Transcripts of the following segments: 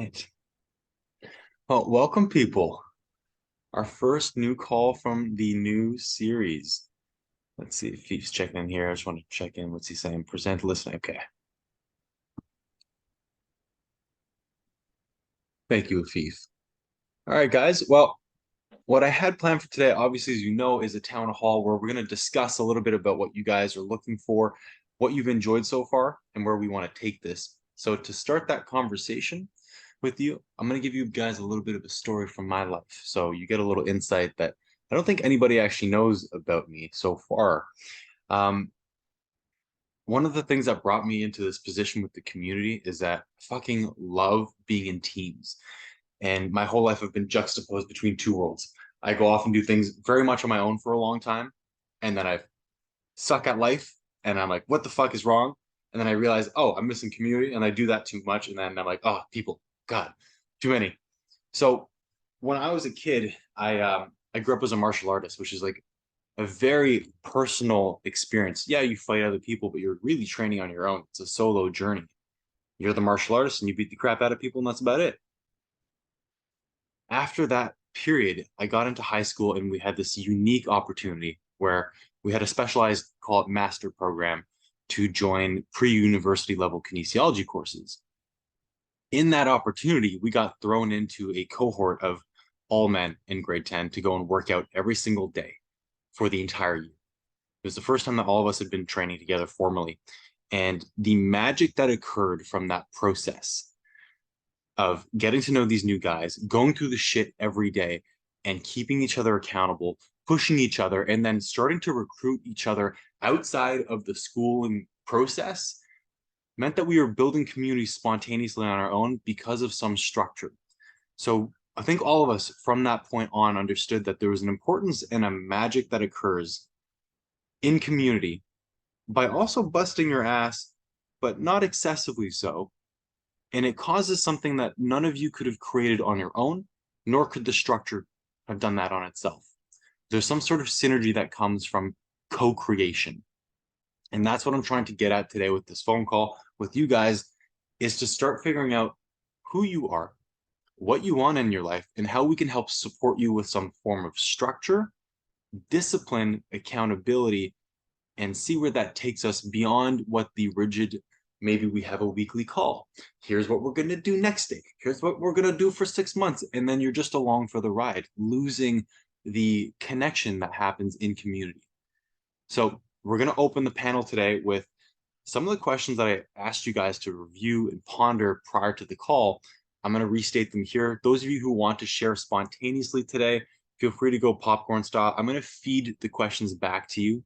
Right. Well, welcome, people. Our first new call from the new series. Let's see if he's checking in here. I just want to check in. What's he saying? Present listening. Okay. Thank you, Afif. All right, guys. Well, what I had planned for today, obviously, as you know, is a town hall where we're going to discuss a little bit about what you guys are looking for, what you've enjoyed so far, and where we want to take this. So to start that conversation with you, I'm going to give you guys a little bit of a story from my life. So you get a little insight that I don't think anybody actually knows about me so far. Um, One of the things that brought me into this position with the community is that I fucking love being in teams. And my whole life I've been juxtaposed between two worlds. I go off and do things very much on my own for a long time, and then I suck at life, and I'm like, what the fuck is wrong? And then I realize, oh, I'm missing community, and I do that too much, and then I'm like, oh, people, God, too many. So when I was a kid, I grew up as a martial artist, which is like a very personal experience. Yeah, you fight other people, but you're really training on your own. It's a solo journey. You're the martial artist and you beat the crap out of people, and that's about it. After that period, I got into high school and we had this unique opportunity where we had a specialized, call it master program, to join pre-university level kinesiology courses. In that opportunity, we got thrown into a cohort of all men in grade 10 to go and work out every single day for the entire year. It was the first time that all of us had been training together formally. And the magic that occurred from that process of getting to know these new guys, going through the shit every day and keeping each other accountable, pushing each other, and then starting to recruit each other outside of the schooling process meant that we were building community spontaneously on our own because of some structure. So I think all of us from that point on understood that there was an importance and a magic that occurs in community by also busting your ass, but not excessively so. And it causes something that none of you could have created on your own, nor could the structure have done that on itself. There's some sort of synergy that comes from co-creation. And that's what I'm trying to get at today with this phone call with you guys, is to start figuring out who you are, what you want in your life, and how we can help support you with some form of structure, discipline, accountability, and see where that takes us beyond what the rigid, maybe we have a weekly call. Here's what we're going to do next day. Here's what we're going to do for 6 months. And then you're just along for the ride, losing the connection that happens in community. So we're going to open the panel today with some of the questions that I asked you guys to review and ponder prior to the call. I'm going to restate them here. Those of you who want to share spontaneously today, feel free to go popcorn style. I'm going to feed the questions back to you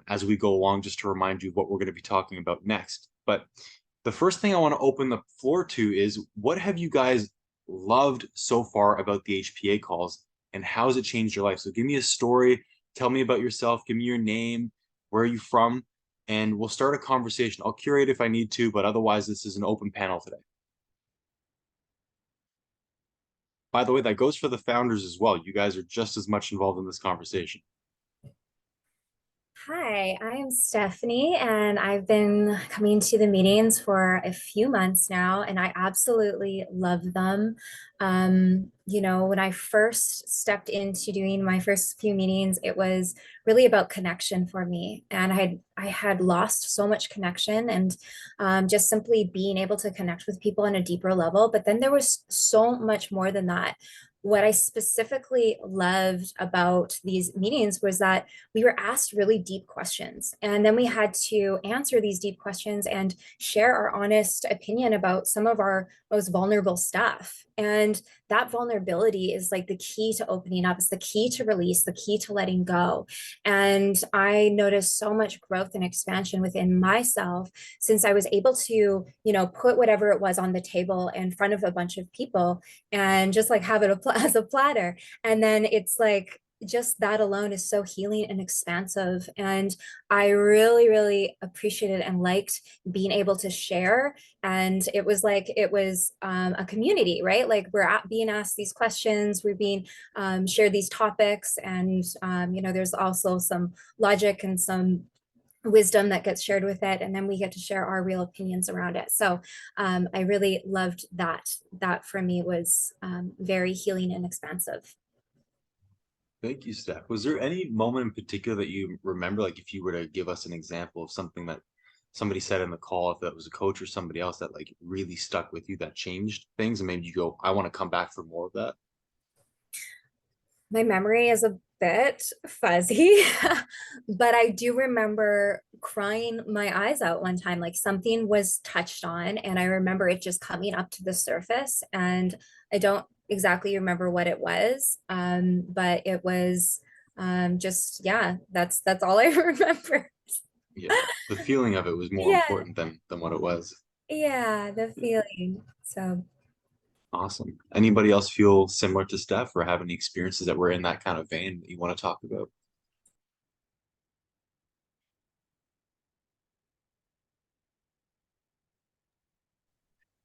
as we go along, just to remind you what we're going to be talking about next. But the first thing I want to open the floor to is, what have you guys loved so far about the HPA calls, and how has it changed your life? So give me a story, tell me about yourself, give me your name, where are you from, and we'll start a conversation. I'll curate if I need to, but otherwise this is an open panel today. By the way, that goes for the founders as well. You guys are just as much involved in this conversation. Hi, I am Stephanie, and I've been coming to the meetings for a few months now, and I absolutely love them. When I first stepped into doing my first few meetings, it was really about connection for me, and I had lost so much connection, and just simply being able to connect with people on a deeper level. But then there was so much more than that. What I specifically loved about these meetings was that we were asked really deep questions. And then we had to answer these deep questions and share our honest opinion about some of our most vulnerable stuff. And that vulnerability is like the key to opening up, it's the key to release, the key to letting go. And I noticed so much growth and expansion within myself since I was able to, put whatever it was on the table in front of a bunch of people and just like have it as a platter. And then it's like, just that alone is so healing and expansive. And I really, really appreciated and liked being able to share. And it was like, it was a community, right? Like being asked these questions, we're being shared these topics. And, there's also some logic and some wisdom that gets shared with it, and then we get to share our real opinions around it. So I really loved that. That for me was very healing and expansive. Thank you, Steph. Was there any moment in particular that you remember, like if you were to give us an example of something that somebody said in the call, if that was a coach or somebody else that like really stuck with you, that changed things, and maybe you go, I want to come back for more of that? My memory is a bit fuzzy, but I do remember crying my eyes out one time. Like something was touched on, and I remember it just coming up to the surface. And I don't exactly remember what it was, but it was just, yeah, that's all I remember. Yeah, the feeling of it was more Yeah, important than what it was. yeah, the feeling. So Awesome. Anybody else feel similar to Steph or have any experiences that were in that kind of vein that you want to talk about?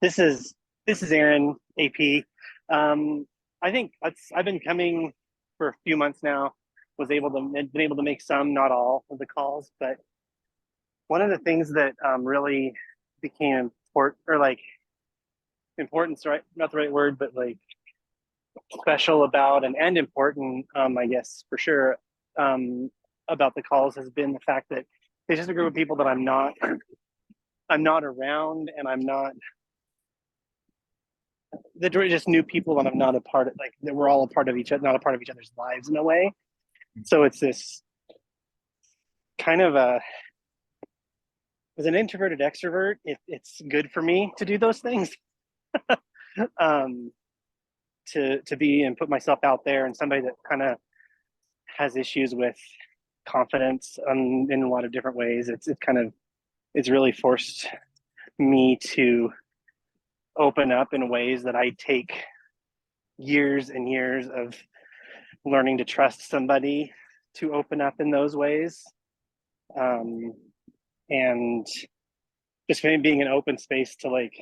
This is Aaron AP. I think I've been coming for a few months now. Was able to been able to make some, not all, of the calls, but one of the things that really became important, or like importance, right? Not the right word, but like special about and important, I guess for sure, um, about the calls has been the fact that it's just a group of people that I'm not around, and I'm not that are just new people, and I'm not a part of, like, that we're all a part of each other, not a part of each other's lives in a way. So it's this kind of a, as an introverted extrovert, it's good for me to do those things, um, to be and put myself out there, and somebody that kind of has issues with confidence, in a lot of different ways. It's really forced me to open up in ways that I take years and years of learning to trust somebody to open up in those ways. Um, and just being an open space to like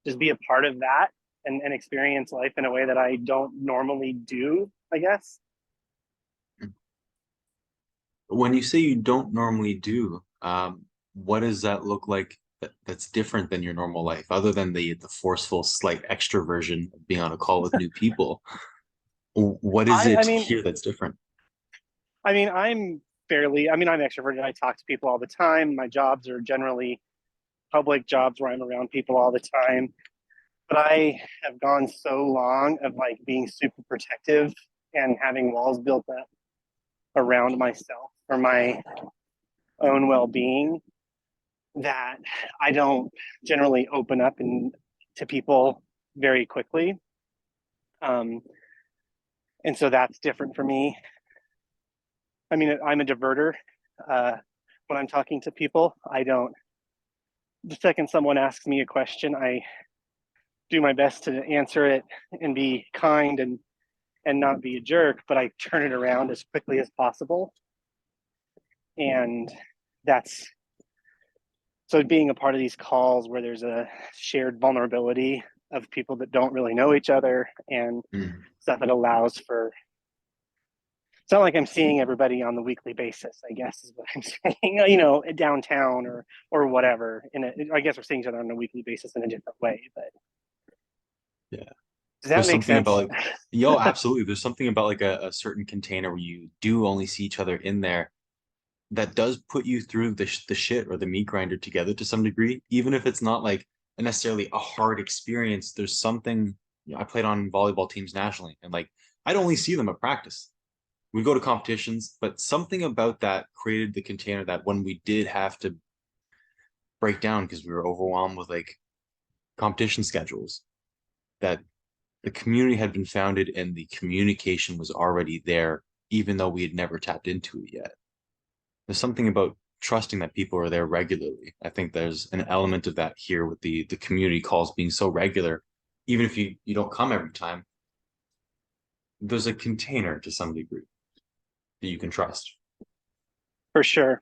just be a part of that, and experience life in a way that I don't normally do, I guess. When you say you don't normally do, what does that look like that's different than your normal life, other than the forceful slight extroversion of being on a call with new people? What is I, I it mean, here that's different? I mean, I'm extroverted. I talk to people all the time. My jobs are generally public jobs where I'm around people all the time. But I have gone so long of like being super protective and having walls built up around myself for my own well-being, that I don't generally open up to people very quickly. Um, and so that's different for me. I mean, I'm a diverter. Uh, when I'm talking to people, I don't, the second someone asks me a question, I do my best to answer it and be kind and not be a jerk, but I turn it around as quickly as possible. And that's, so being a part of these calls where there's a shared vulnerability of people that don't really know each other, and Mm. stuff that allows for, it's not like I'm seeing everybody on the weekly basis, I guess is what I'm saying, downtown or whatever. I guess we're seeing each other on a weekly basis in a different way, but Yeah. does that There's make something about sense? like, yo, absolutely. There's something about like a certain container where you do only see each other in there that does put you through the shit or the meat grinder together to some degree, even if it's not like necessarily a hard experience. There's something, I played on volleyball teams nationally, and like I'd only see them at practice. We'd go to competitions, but something about that created the container that when we did have to break down because we were overwhelmed with like competition schedules, that the community had been founded and the communication was already there, even though we had never tapped into it yet. There's something about trusting that people are there regularly. I think there's an element of that here with the community calls being so regular. Even if you don't come every time, there's a container to some degree that you can trust. For sure.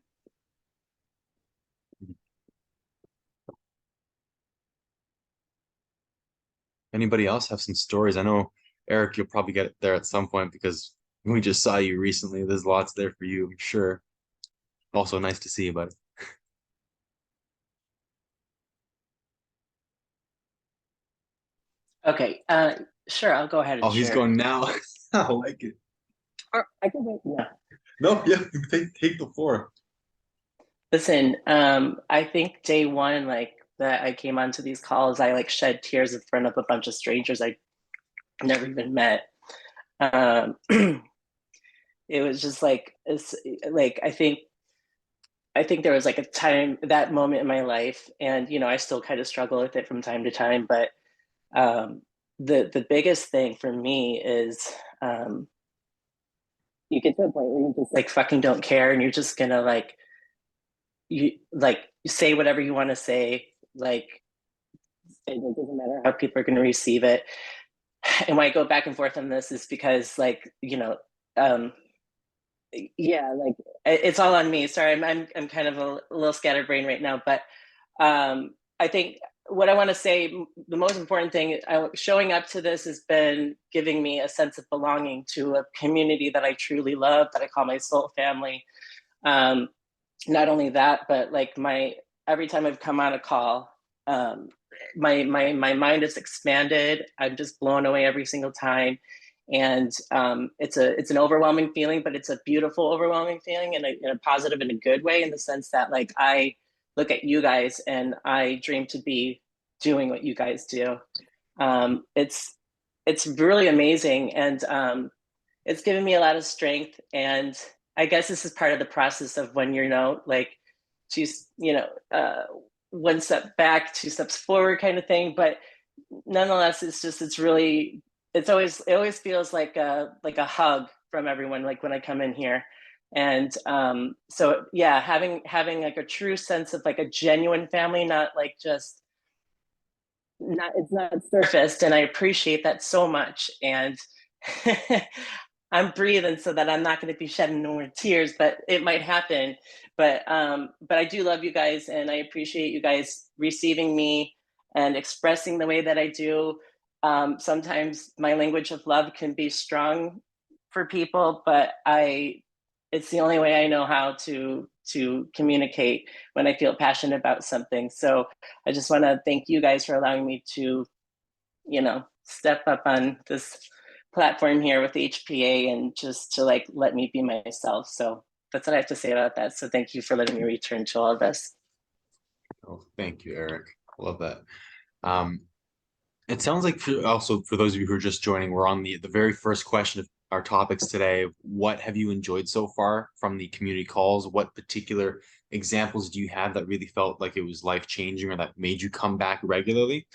Anybody else have some stories? I know, Eric, you'll probably get there at some point because We just saw you recently. There's lots there for you, I'm sure. Also nice to see you, buddy. Okay, sure, I'll go ahead and Oh, he's share. going now. I like it. Or I can wait. Yeah. No, yeah, take the floor. Listen, I think day one, like that I came onto these calls, I like shed tears in front of a bunch of strangers I never even met. Um, it was just like it's like I think there was like a time that moment in my life, and I still kind of struggle with it from time to time, but um, the biggest thing for me is you get to a point where you just like fucking don't care, and you're just gonna like you say whatever you want to say, like it doesn't matter how people are going to receive it. And why I go back and forth on this is because like um yeah, like it's all on me. Sorry, I'm kind of a little scatterbrained right now, but I think what I want to say, the most important thing, showing up to this has been giving me a sense of belonging to a community that I truly love, that I call my soul family. Um, Not only that, but like every time I've come on a call, um, my mind is expanded. I'm just blown away every single time, and it's an overwhelming feeling, but it's a beautiful overwhelming feeling in a positive and a good way, in the sense that like I look at you guys and I dream to be doing what you guys do. It's really amazing, and it's given me a lot of strength. And I guess this is part of the process of when like two, one step back, two steps forward kind of thing. But nonetheless, it always feels like a hug from everyone, like when I come in here. And so yeah, having like a true sense of like a genuine family, not like just not it's not surfaced, and I appreciate that so much. And I'm breathing so that I'm not going to be shedding no more tears, but it might happen. But I do love you guys, and I appreciate you guys receiving me and expressing the way that I do. Sometimes my language of love can be strong for people, but it's the only way I know how to communicate when I feel passionate about something. So I just want to thank you guys for allowing me to, step up on this platform here with HPA, and just to like let me be myself. So that's what I have to say about that. So thank you for letting me return to all of this. Oh, thank you, Eric. Love that. It sounds like also for those of you who are just joining, we're on the very first question of our topics today. What have you enjoyed so far from the community calls? What particular examples do you have that really felt like it was life-changing or that made you come back regularly?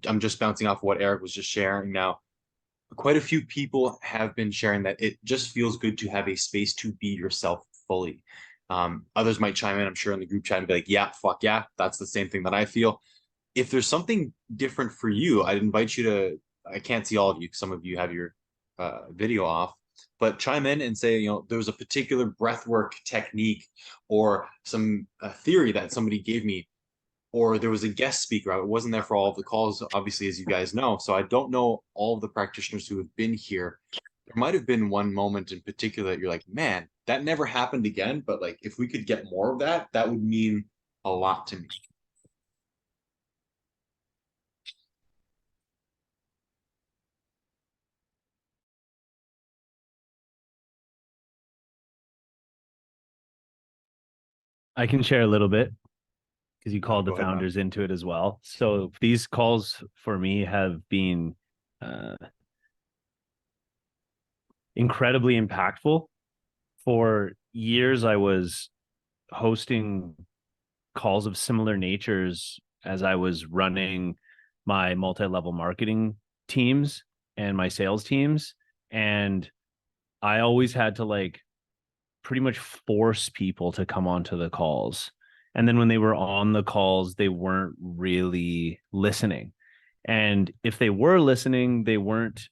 I'm just bouncing off what Eric was just sharing now. Quite a few people have been sharing that it just feels good to have a space to be yourself fully. Others might chime in, I'm sure, in the group chat and be like, yeah, fuck yeah, that's the same thing that I feel. If there's something different for you, I'd invite you to, I can't see all of you, some of you have your video off, but chime in and say, there was a particular breathwork technique or some theory that somebody gave me, or there was a guest speaker. I wasn't there for all of the calls, obviously, as you guys know. So I don't know all of the practitioners who have been here. There might have been one moment in particular that you're like, man, that never happened again. But like, if we could get more of that, that would mean a lot to me. I can share a little bit because you called Go the ahead, man. founders into it as well. So these calls for me have been incredibly impactful. For years, I was hosting calls of similar natures as I was running my multi-level marketing teams and my sales teams. And I always had to like pretty much force people to come onto the calls. And then when they were on the calls, they weren't really listening. And if they were listening, they weren't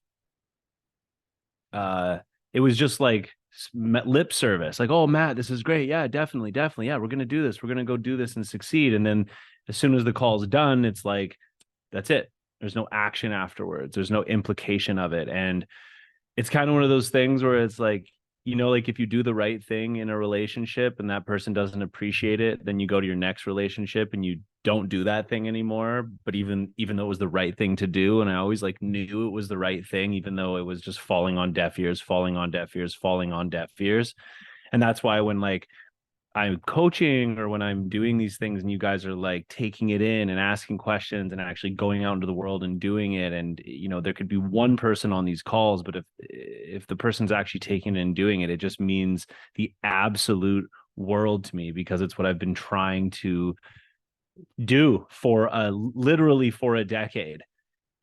it was just like lip service, like, oh, Matt, this is great. Yeah, definitely. Yeah, we're going to do this. We're going to go do this and succeed. And then as soon as the call's done, it's like, that's it. There's no action afterwards. There's no implication of it. And it's kind of one of those things where it's like, like if you do the right thing in a relationship and that person doesn't appreciate it, then you go to your next relationship and you don't do that thing anymore. But even though it was the right thing to do, and I always like knew it was the right thing, even though it was just falling on deaf ears, falling on deaf ears, falling on deaf ears. And that's why when like I'm coaching or when I'm doing these things and you guys are like taking it in and asking questions and actually going out into the world and doing it, and there could be one person on these calls, but if the person's actually taking it and doing it, it just means the absolute world to me, because it's what I've been trying to do for literally for a decade.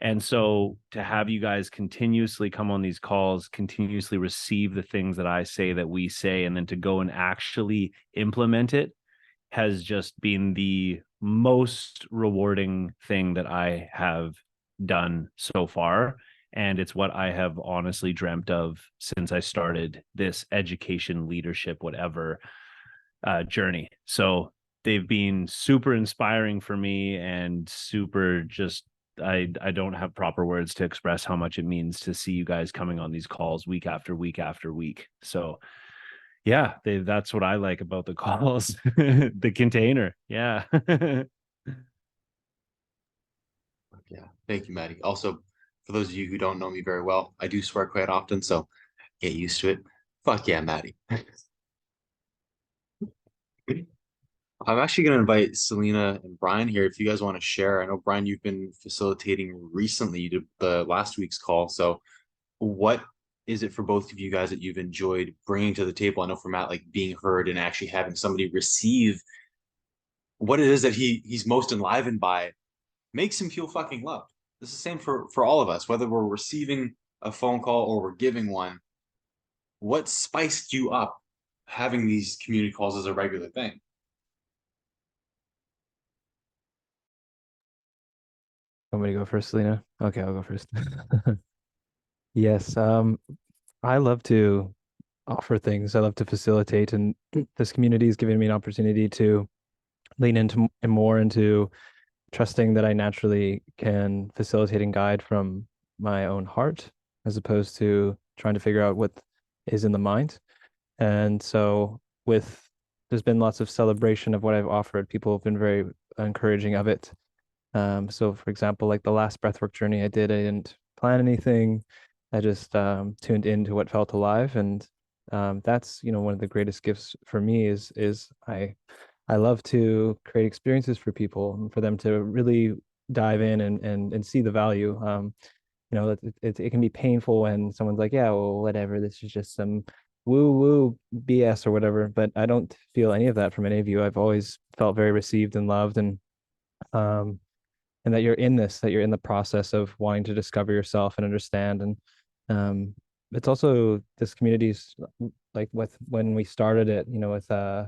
And so to have you guys continuously come on these calls, continuously receive the things that I say, that we say, and then to go and actually implement it has just been the most rewarding thing that I have done so far. And it's what I have honestly dreamt of since I started this education, leadership, whatever journey. So they've been super inspiring for me and super just I don't have proper words to express how much it means to see you guys coming on these calls week after week after week. So yeah, that's what I like about the calls. The container. Yeah. Yeah. Thank you, Maddie. Also, for those of you who don't know me very well, I do swear quite often, so get used to it. Fuck yeah, Maddie. I'm actually going to invite Selena and Brian here if you guys want to share. I know, Brian, you've been facilitating recently. You did the last week's call. So, what is it for both of you guys that you've enjoyed bringing to the table? I know for Matt, like being heard and actually having somebody receive what it is that he's most enlivened by makes him feel fucking loved. This is the same for all of us, whether we're receiving a phone call or we're giving one. What spiced you up having these community calls as a regular thing? Want me to go first, Selena? Okay, I'll go first. Yes, I love to offer things. I love to facilitate, and this community has given me an opportunity to lean into more into trusting that I naturally can facilitate and guide from my own heart, as opposed to trying to figure out what is in the mind. And so, there's been lots of celebration of what I've offered. People have been very encouraging of it. So for example, like the last breathwork journey I did, I didn't plan anything. I just tuned into what felt alive. And that's, one of the greatest gifts for me is I love to create experiences for people and for them to really dive in and see the value. It can be painful when someone's like, yeah, well, whatever, this is just some woo woo BS or whatever. But I don't feel any of that from any of you. I've always felt very received and loved, um, and that you're in the process of wanting to discover yourself and understand. And it's also this community's like with when we started it, with uh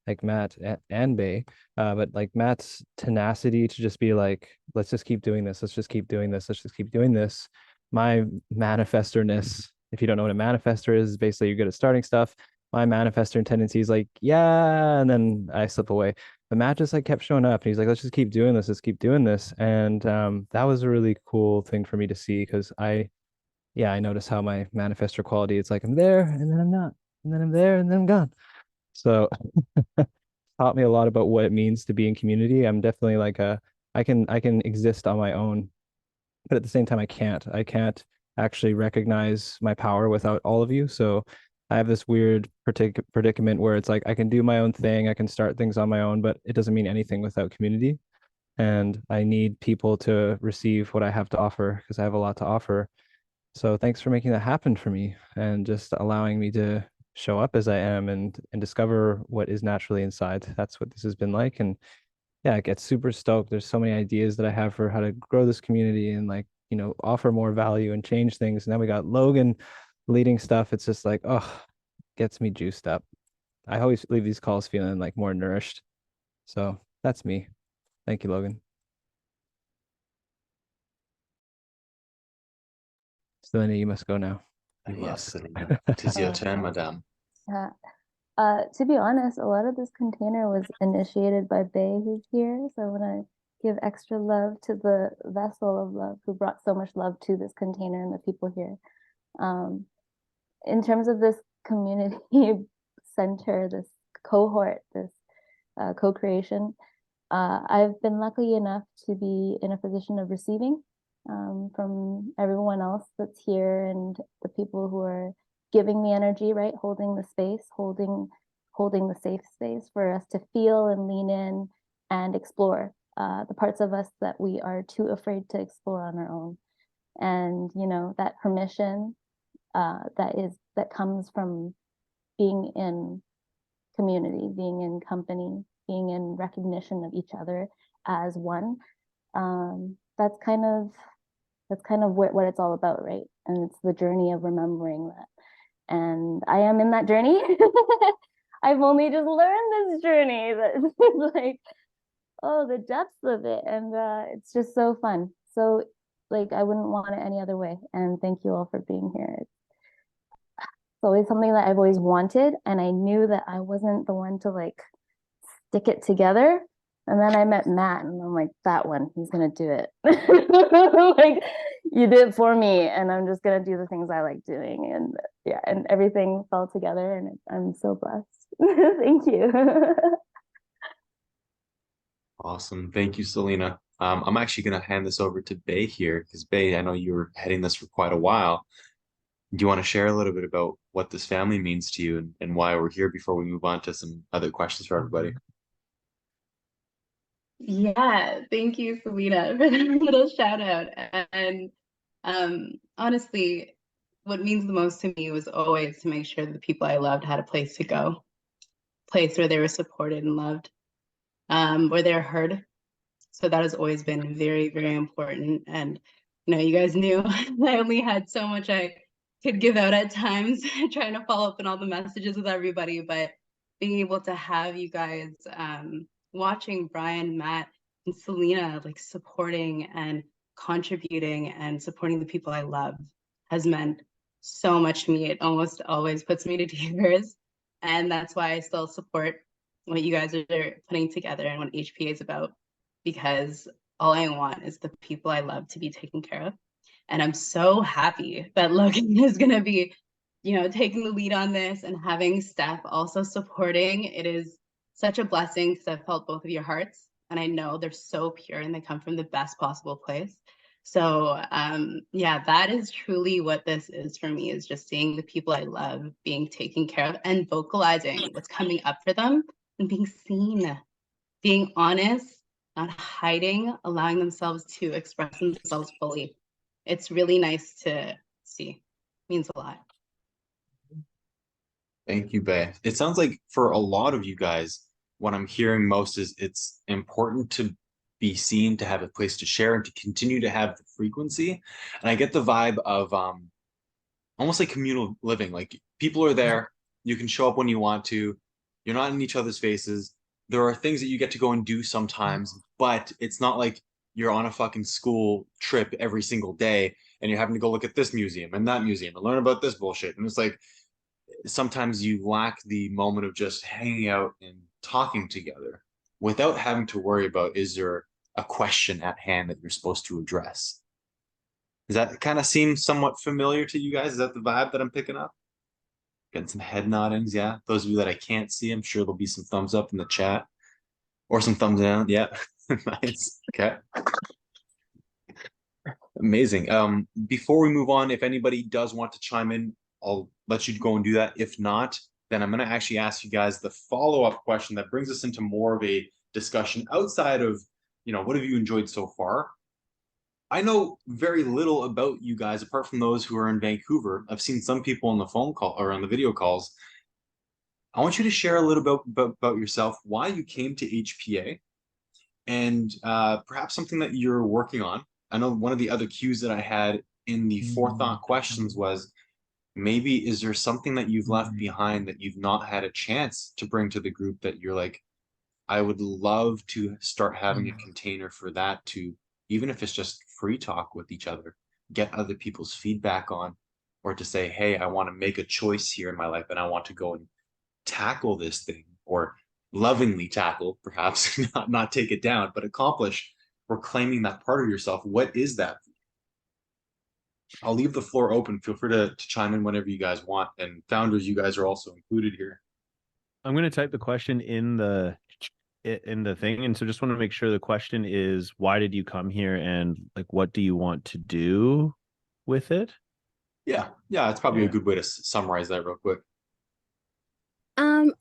like Matt and Bay, but like Matt's tenacity to just be like, let's just keep doing this, let's just keep doing this, let's just keep doing this. My manifestorness, if you don't know what a manifestor is basically you're good at starting stuff. My manifestor tendency is like, yeah, and then I slip away. The Matt just like kept showing up and he's like, let's just keep doing this, let's keep doing this. And that was a really cool thing for me to see, because I notice how my manifestor quality, it's like I'm there and then I'm not, and then I'm there and then I'm gone. So taught me a lot about what it means to be in community. I'm definitely like I can exist on my own, but at the same time I can't actually recognize my power without all of you. So I have this weird predicament where it's like I can do my own thing, I can start things on my own, but it doesn't mean anything without community. And I need people to receive what I have to offer, because I have a lot to offer. So thanks for making that happen for me and just allowing me to show up as I am and discover what is naturally inside. That's what this has been like. And yeah, I get super stoked. There's so many ideas that I have for how to grow this community and like, offer more value and change things. And then we got Logan leading stuff. It's just like, oh, gets me juiced up. I always leave these calls feeling like more nourished. So that's me. Thank you, Logan. Selena, you must go now. Yes, Selena. 'Tis your turn, madame. Yeah. To be honest, a lot of this container was initiated by Bay, who's here. So I want to give extra love to the vessel of love who brought so much love to this container and the people here. In terms of this community center, this cohort, this co-creation, I've been lucky enough to be in a position of receiving from everyone else that's here and the people who are giving the energy, right? Holding the space, holding the safe space for us to feel and lean in and explore the parts of us that we are too afraid to explore on our own. And, you know, that permission that comes from being in community, being in company, being in recognition of each other as one. That's kind of what it's all about, right? And it's the journey of remembering that. And I am in that journey. I've only just learned this journey that like, oh, the depths of it. And it's just so fun. So like, I wouldn't want it any other way. And thank you all for being here. It's always something that I've always wanted. And I knew that I wasn't the one to like stick it together. And then I met Matt and I'm like, that one, he's going to do it. Like, you did it for me. And I'm just going to do the things I like doing. And yeah, and everything fell together and I'm so blessed. Thank you. Awesome. Thank you, Selena. I'm actually going to hand this over to Bay here because Bay, I know you were heading this for quite a while. Do you want to share a little bit about what this family means to you and why we're here before we move on to some other questions for everybody? Yeah, thank you, Selena, for that little shout out. And honestly, what means the most to me was always to make sure that the people I loved had a place to go, place where they were supported and loved, where they're heard. So that has always been very, very important. And you guys knew I only had so much I could give out at times, trying to follow up on all the messages with everybody, but being able to have you guys watching Brian, Matt, and Selena like supporting and contributing and supporting the people I love has meant so much to me. It almost always puts me to tears. And that's why I still support what you guys are putting together and what HPA is about, because all I want is the people I love to be taken care of. And I'm so happy that Logan is going to be, taking the lead on this and having Steph also supporting. It is such a blessing because I've felt both of your hearts and I know they're so pure and they come from the best possible place. So yeah, that is truly what this is for me, is just seeing the people I love being taken care of and vocalizing what's coming up for them and being seen, being honest, not hiding, allowing themselves to express themselves fully. It's really nice to see. It means a lot. Thank you, Bay. It sounds like for a lot of you guys, what I'm hearing most is it's important to be seen, to have a place to share, and to continue to have the frequency. And I get the vibe of almost like communal living. Like people are there, you can show up when you want to, you're not in each other's faces. There are things that you get to go and do sometimes, but it's not like you're on a fucking school trip every single day and you're having to go look at this museum and that museum and learn about this bullshit. And it's like sometimes you lack the moment of just hanging out and talking together without having to worry about, is there a question at hand that you're supposed to address? Does that kind of seem somewhat familiar to you guys? Is that the vibe that I'm picking up? Getting some head noddings, yeah. Those of you that I can't see, I'm sure there'll be some thumbs up in the chat or some thumbs down. Yeah, nice. Okay. Amazing. Before we move on, if anybody does want to chime in, I'll let you go and do that. If not, then I'm going to actually ask you guys the follow-up question that brings us into more of a discussion outside of, what have you enjoyed so far? I know very little about you guys apart from those who are in Vancouver. I've seen some people on the phone call or on the video calls. I want you to share a little about yourself, why you came to HPA, and perhaps something that you're working on. I know one of the other cues that I had in the forethought questions was, maybe is there something that you've left behind that you've not had a chance to bring to the group that you're like, I would love to start having a container for that, to, even if it's just free talk with each other, get other people's feedback on, or to say, hey, I want to make a choice here in my life and I want to go and tackle this thing, or lovingly tackle, perhaps not take it down, but accomplish reclaiming that part of yourself. What is that? I'll leave the floor open. Feel free to chime in whenever you guys want. And founders, you guys are also included here. I'm going to type the question in the thing, and so just want to make sure the question is, why did you come here, and like what do you want to do with it? Yeah, it's probably a good way to summarize that real quick.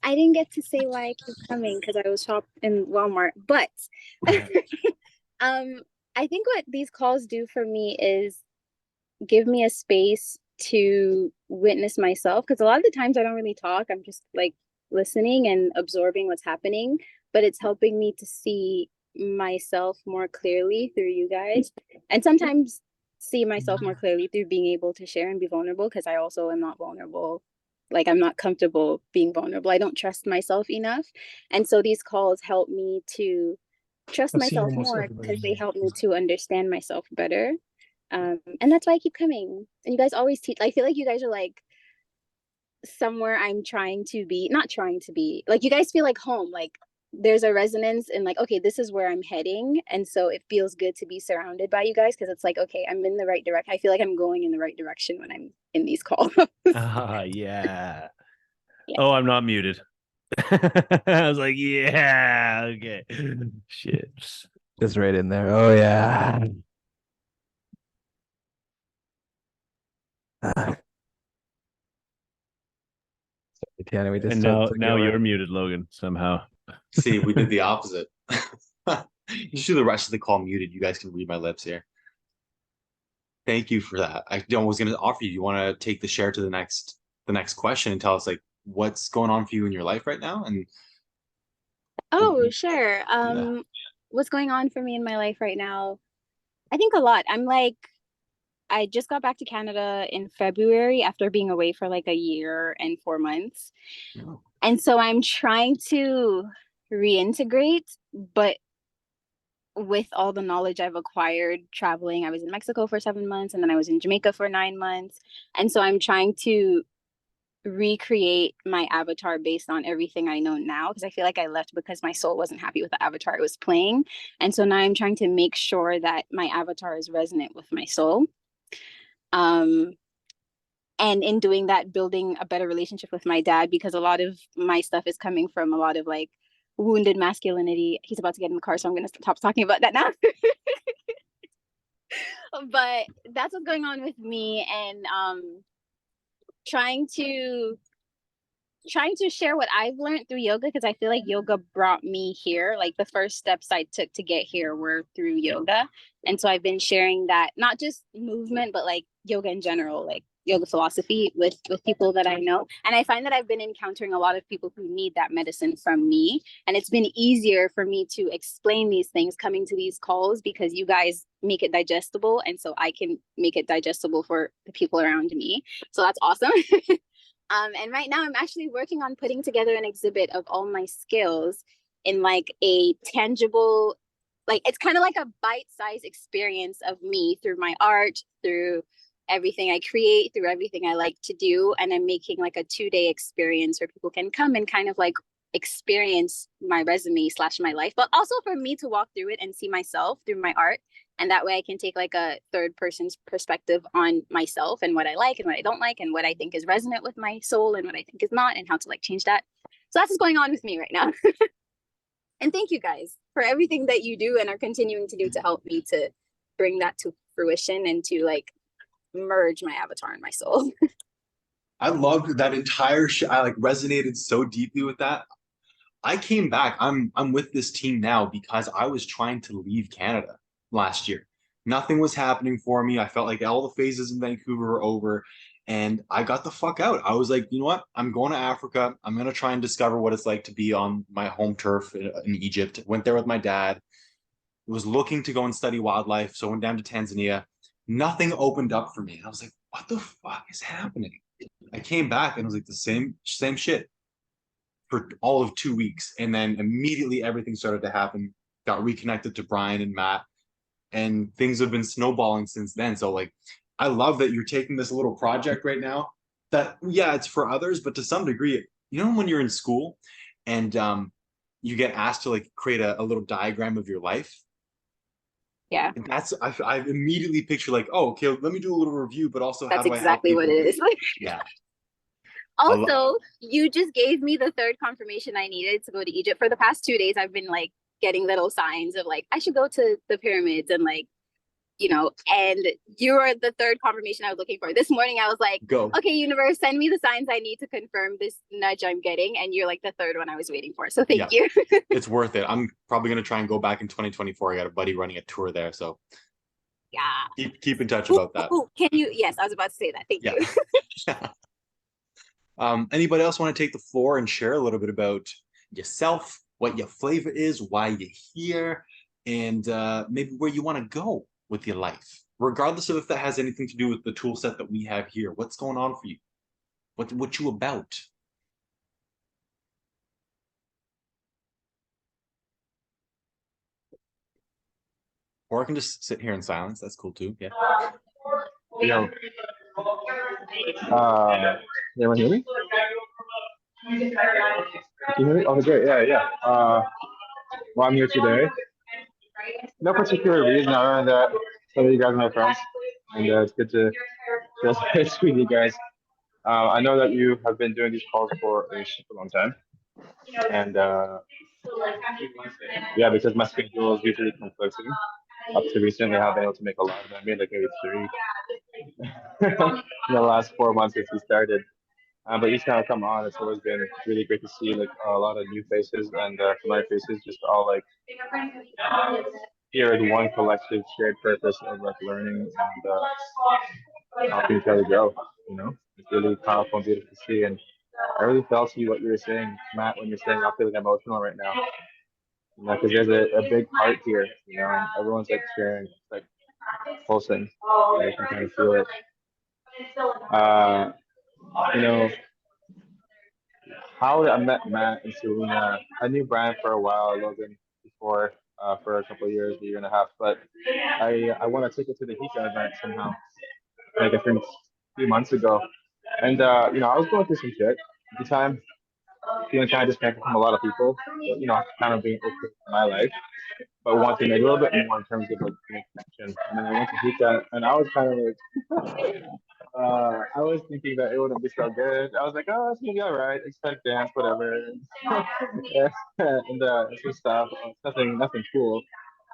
I didn't get to say why I keep coming because I was shopping in Walmart, but I think what these calls do for me is give me a space to witness myself, because a lot of the times I don't really talk. I'm just like listening and absorbing what's happening, but it's helping me to see myself more clearly through you guys, and sometimes see myself more clearly through being able to share and be vulnerable, because I also am not vulnerable. Like, I'm not comfortable being vulnerable. I don't trust myself enough. And so these calls help me to trust myself more, because they help me to understand myself better. And that's why I keep coming. And you guys always teach. I feel like you guys are like somewhere I'm trying to be, not trying to be. Like, you guys feel like home. Like, there's a resonance and like, okay, this is where I'm heading. And so it feels good to be surrounded by you guys, because it's like, okay, I'm in the right direction. I feel like I'm going in the right direction when I'm in these calls. Yeah. Yeah. Oh, I'm not muted. I was like, yeah, okay. Shit. Just right in there. Oh yeah. Sorry, Tiana, we just And now you're muted, Logan, somehow. See, we did the opposite. You should do the rest of the call muted. You guys can read my lips here. Thank you for that. I was going to offer you. You want to take the share to the next question and tell us like what's going on for you in your life right now? And oh, sure. What's going on for me in my life right now? I think a lot. I just got back to Canada in February after being away for like a year and 4 months. Oh. And so I'm trying to reintegrate, but with all the knowledge I've acquired traveling. I was in Mexico for 7 months, and then I was in Jamaica for 9 months. And so I'm trying to recreate my avatar based on everything I know now, because I feel like I left because my soul wasn't happy with the avatar I was playing. And so now I'm trying to make sure that my avatar is resonant with my soul. And in doing that, building a better relationship with my dad, because a lot of my stuff is coming from a lot of like wounded masculinity. He's about to get in the car, so I'm going to stop talking about that now. But that's what's going on with me, and trying to share what I've learned through yoga, because I feel like yoga brought me here. Like, the first steps I took to get here were through yoga. And so I've been sharing that, not just movement, but like yoga in general, like yoga philosophy with people that I know. And I find that I've been encountering a lot of people who need that medicine from me. And it's been easier for me to explain these things coming to these calls, because you guys make it digestible. And so I can make it digestible for the people around me. So that's awesome. And right now I'm actually working on putting together an exhibit of all my skills in like a tangible, like it's kind of like a bite-sized experience of me through my art, through everything I create, through everything I like to do. And I'm making like a 2-day experience where people can come and kind of like experience my resume / my life, but also for me to walk through it and see myself through my art. And that way I can take like a third person's perspective on myself and what I like and what I don't like, and what I think is resonant with my soul and what I think is not, and how to like change that. So that's what's going on with me right now. And thank you guys for everything that you do and are continuing to do to help me to bring that to fruition and to like merge my avatar and my soul. I loved that entire show. I like resonated so deeply with that. I came back. I'm with this team now because I was trying to leave Canada last year. Nothing was happening for me. I felt like all the phases in Vancouver were over, and I got the fuck out. I was like, you know what? I'm going to Africa. I'm going to try and discover what it's like to be on my home turf in Egypt. Went there with my dad. Was looking to go and study wildlife, so went down to Tanzania. Nothing opened up for me. And I was like, what the fuck is happening? I came back and it was like the same shit for all of 2 weeks. And then immediately everything started to happen. Got reconnected to Brian and Matt, and things have been snowballing since then. So like, I love that you're taking this little project right now that, yeah, it's for others, but to some degree, you know, when you're in school and you get asked to like create a little diagram of your life, Yeah, I immediately picture like, oh, okay, let me do a little review, but also how that's do I help exactly what people? it is. Yeah. Also, you just gave me the third confirmation I needed to go to Egypt. For the past 2 days, I've been like getting little signs of like I should go to the pyramids and like, and you are the third confirmation I was looking for. This morning I was like, Go. okay, universe, send me the signs I need to confirm this nudge I'm getting. And you're like the third one I was waiting for. So thank you. It's worth it. I'm probably gonna try and go back in 2024. I got a buddy running a tour there, so Yeah. keep in touch about that. Can you? Yes, I was about to say that. Thank you. Anybody else want to take the floor and share a little bit about yourself, what your flavor is, why you're here, and maybe where you want to go with your life, regardless of if that has anything to do with the tool set that we have here. What's going on for you? What you about? Or I can just sit here in silence. That's cool too. Yeah. Yo. Anyone hear me? Can you hear me? Oh, great. Yeah. Well, I'm here today. No particular reason other than that some of you guys are my friends, and it's good to speak with you guys. I know that you have been doing these calls for a super long time, and yeah, because my schedule is usually conflicting. Up to recently, I haven't been able to make a lot of them. I made like maybe 3 in the last 4 months since we started. But each time I come on, it's always been really great to see like a lot of new faces and familiar faces, just all like here in one collective shared purpose of like learning and helping each other grow. It's really powerful and beautiful to see. And I really felt what you were saying, Matt, when you're saying I'm feeling emotional right now. Because there's a big part here, and everyone's like sharing, like pulsing. I can kind of feel it. You know, how I met Matt and Selena. I knew Brian for a while, Logan before, for a couple of years, a year and a half. But I want to take it to the Hika event somehow, like I think a few months ago. And I was going through some shit at the time, feeling kind of disconnected from a lot of people. But, kind of being okay with my life, but wanting a little bit more in terms of like connection. And then I went to Hika, and I was kind of like. I was thinking that it wouldn't be so good. I was like, oh, it's gonna be all right. Expect dance, whatever, and some stuff. Nothing cool.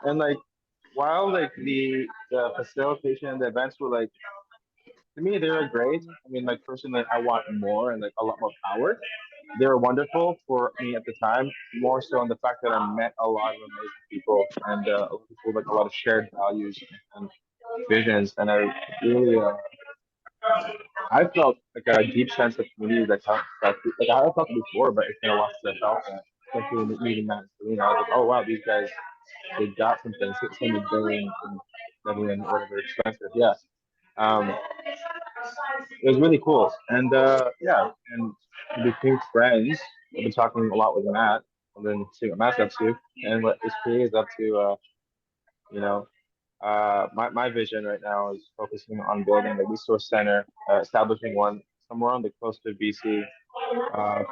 And like, while like the facilitation and the events were like, to me, they were great. I mean, like personally, I want more and like a lot more power. They were wonderful for me at the time, more so on the fact that I met a lot of amazing people and people with like a lot of shared values and visions, and I really I felt like a deep sense of community like I felt it before, but it's been a while since I felt that. Especially meeting Matt and Selena, I was like, oh wow, these guys they got something, something billion, whatever Spencer, yeah. Um, it was really cool, and yeah, and we became friends. I've been talking a lot with Matt, and then seeing what Matt's up to, and what HPA is up to. You know, my vision right now is focusing on building a resource center, establishing one somewhere on the coast of BC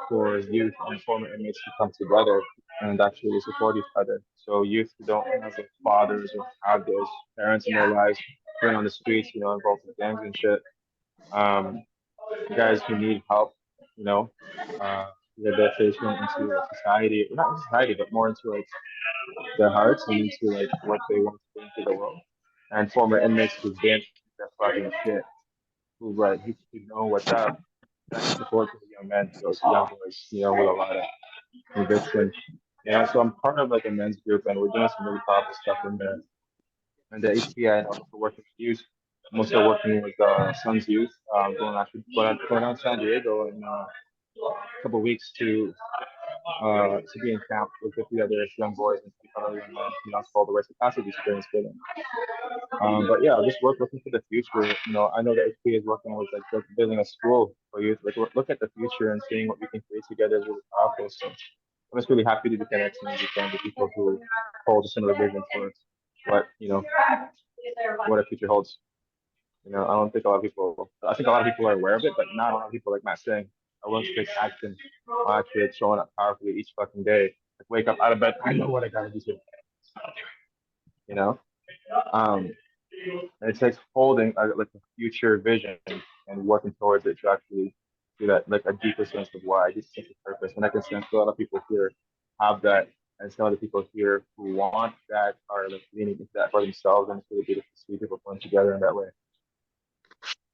for youth and former inmates to come together and actually support each other. So youth who don't have like, fathers or have those parents in their lives, being on the streets, involved in gangs and shit. Um, guys who need help, you know, rehabilitation into like, society, not society, but more into like their hearts and into like what they want to bring to the world. And former inmates who've been their fucking shit, who know what's up, that support for the young men, those young boys, with a lot of conviction. Yeah, so I'm part of like a men's group, and we're doing some really powerful stuff in there. And the HPA, and also working with youth. I'm also working with Sons Youth, going out to San Diego in a couple of weeks to be in camp with 50 other young boys and 50 other young men, it's called the reciprocity experience for them. But yeah, just looking for the future. I know that HPA is working with like building a school for youth. Like look at the future and seeing what we can create together is really powerful. So I'm just really happy to be connecting with people who hold a similar vision for what what a future holds. I don't think a lot of people. I think a lot of people are aware of it, but not a lot of people, like Matt saying, are willing to take action. Are actually showing up powerfully each fucking day. Like wake up out of bed. I know what I gotta do today. And it takes holding like a future vision and working towards it to actually do that, like a deeper sense of why, this sense of purpose. And I can sense a lot of people here have that, and some of the people here who want that are like leaning into that for themselves, and it's really beautiful to see people coming together in that way.